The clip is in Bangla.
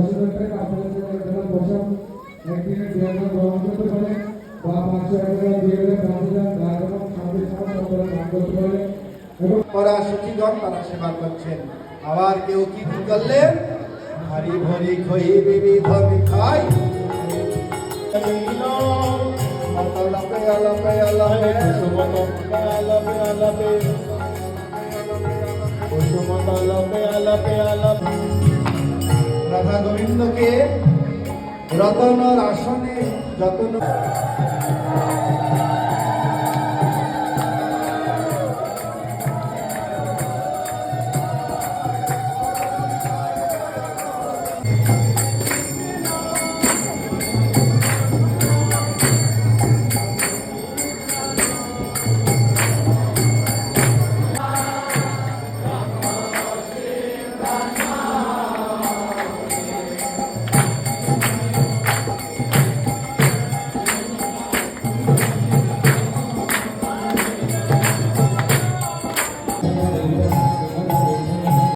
10,000 টাকা আপনাদের জন্য প্রথম একদিনে 2,000 গ্রহণ করতে পারেন বা 500 টাকা দিয়ে গেলে 5,000 গান এবং শান্তি সমাজ দান করতে পারেন এবং ওরা সচিগণ তারা সেবা করছেন। আবার কেউ কি করলেন, ভারী ভরি খই বিবিধ মিঠাই রাধা গোবিন্দকে রতনর আসনে যতন